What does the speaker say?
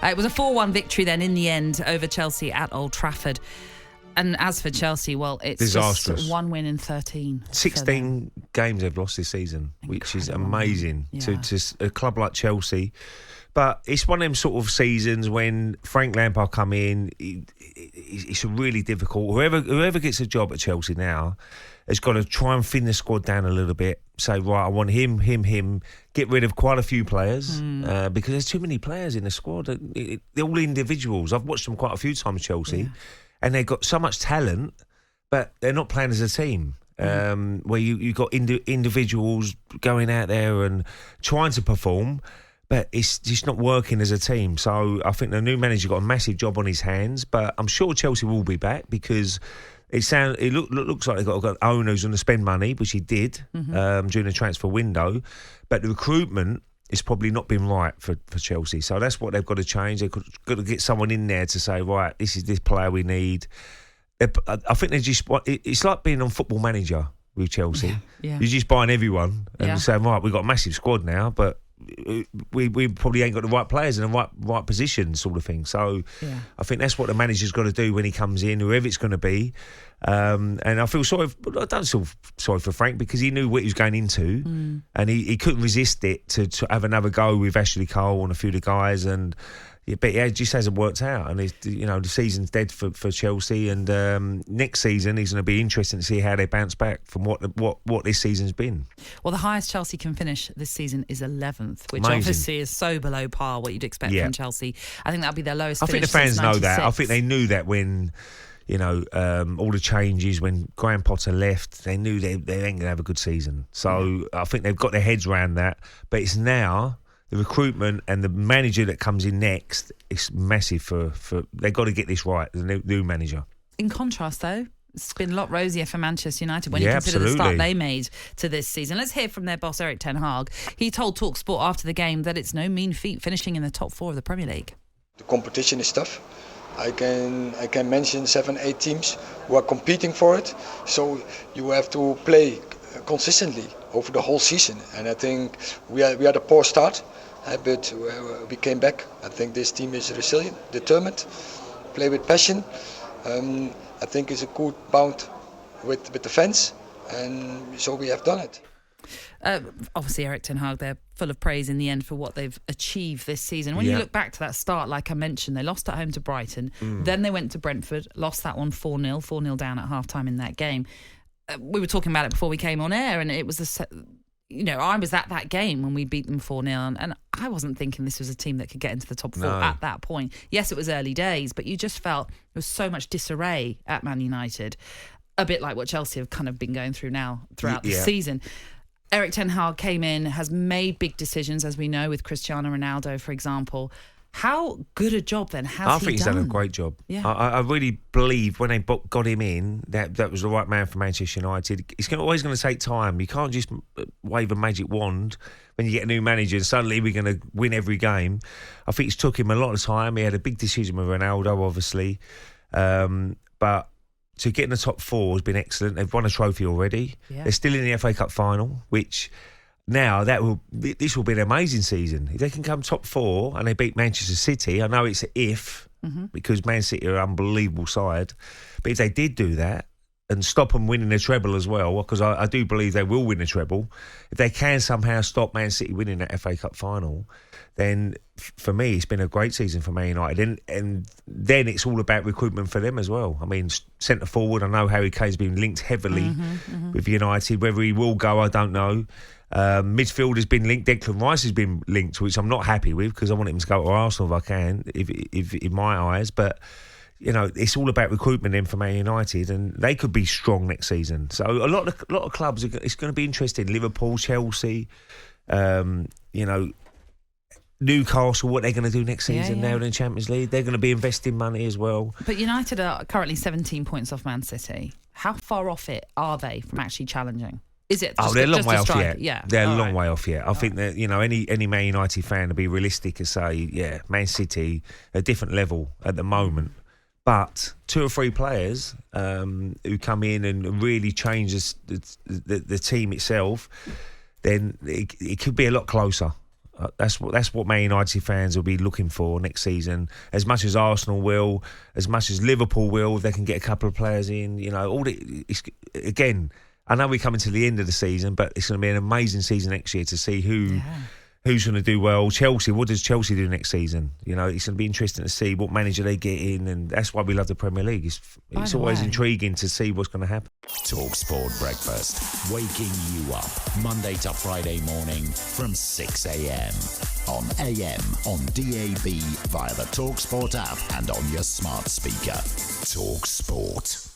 It was a 4-1 victory then in the end over Chelsea at Old Trafford. And as for Chelsea, well, it's disastrous. Just 1 win in 13. 16 games they've lost this season, which is amazing to a club like Chelsea. But it's one of them sort of seasons when Frank Lampard come in, it's really difficult. Whoever gets a job at Chelsea now has got to try and thin the squad down a little bit. Say, right, I want him. Get rid of quite a few players because there's too many players in the squad. They're all individuals. I've watched them quite a few times, Chelsea. Yeah. And they've got so much talent, but they're not playing as a team. Where you've got individuals going out there and trying to perform, but it's just not working as a team. So I think the new manager got a massive job on his hands, but I'm sure Chelsea will be back because it looks like they've got an owner who's going to spend money, which he did during the transfer window, but the recruitment it's probably not been right for Chelsea. So that's what they've got to change. They've got to get someone in there to say, right, this is this player we need. I think it's like being on Football Manager with Chelsea. Yeah. You're just buying everyone and saying, right, we've got a massive squad now, but we probably ain't got the right players in the right positions, sort of thing. So I think that's what the manager's got to do when he comes in, whoever it's going to be. And I feel sorry. I don't feel sorry for Frank because he knew what he was going into, and he couldn't resist it to have another go with Ashley Cole and a few of the guys, but it just hasn't worked out. And the season's dead for Chelsea. And next season, it's going to be interesting to see how they bounce back from what this season's been. Well, the highest Chelsea can finish this season is 11th, which Amazing. Obviously is so below par what you'd expect from Chelsea. I think that'll be their lowest. I think the fans know that. I think they knew that when. All the changes when Graham Potter left, they knew they ain't going to have a good season. So I think they've got their heads around that. But it's now the recruitment and the manager that comes in next. It's massive for they've got to get this right. The new manager. In contrast, though, it's been a lot rosier for Manchester United when you consider the start they made to this season. Let's hear from their boss, Erik Ten Hag. He told talkSPORT after the game that it's no mean feat finishing in the top 4 of the Premier League. The competition is tough. I can mention 7-8 teams who are competing for it. So you have to play consistently over the whole season. And I think we had a poor start, but we came back. I think this team is resilient, determined, play with passion. I think it's a good bound with the fans, and so we have done it. Obviously, Erik Ten Hag, they're full of praise in the end for what they've achieved this season. When you look back to that start, like I mentioned, they lost at home to Brighton. Then they went to Brentford, lost that one 4-0, 4-0 down at half-time in that game. We were talking about it before we came on air, and it was I was at that game when we beat them 4-0, and I wasn't thinking this was a team that could get into the top 4 at that point. Yes, it was early days, but you just felt there was so much disarray at Man United, a bit like what Chelsea have kind of been going through now throughout the season. Erik Ten Hag came in, has made big decisions, as we know, with Cristiano Ronaldo, for example. How good a job, then, has he done? I think he's done a great job. Yeah. I really believe when they got him in, that was the right man for Manchester United. It's always going to take time. You can't just wave a magic wand when you get a new manager and suddenly we're going to win every game. I think it's took him a lot of time. He had a big decision with Ronaldo, obviously. But to get in the top 4 has been excellent. They've won a trophy already. Yeah. They're still in the FA Cup final, which now this will be an amazing season. If they can come top 4 and they beat Manchester City, I know it's an if because Man City are an unbelievable side. But if they did do that and stop them winning the treble as well, because I do believe they will win the treble, if they can somehow stop Man City winning that FA Cup final, then for me, it's been a great season for Man United. And then it's all about recruitment for them as well. I mean, centre forward, I know Harry Kane's been linked heavily with United. Whether he will go, I don't know. Midfield has been linked. Declan Rice has been linked, which I'm not happy with because I want him to go to Arsenal if I can, if in my eyes. But it's all about recruitment then for Man United, and they could be strong next season. So a lot of clubs, it's going to be interesting. Liverpool, Chelsea, Newcastle, what they're going to do next season now in the Champions League. They're going to be investing money as well. But United are currently 17 points off Man City. How far off it are they from actually challenging? Is it? They're a long way off yet. Yeah, they're a long way off yet. I think that any Man United fan will be realistic and say, Man City a different level at the moment. But 2 or 3 players who come in and really change the team itself, then it could be a lot closer. That's what Man United fans will be looking for next season. As much as Arsenal will, as much as Liverpool will, if they can get a couple of players in. Again, I know we're coming to the end of the season, but it's going to be an amazing season next year to see who's going to do well. Chelsea, what does Chelsea do next season? It's going to be interesting to see what manager they get in, and that's why we love the Premier League. It's always intriguing to see what's going to happen. talkSPORT Breakfast, waking you up Monday to Friday morning from 6 a.m. on AM, on DAB, via the talkSPORT app and on your smart speaker. talkSPORT.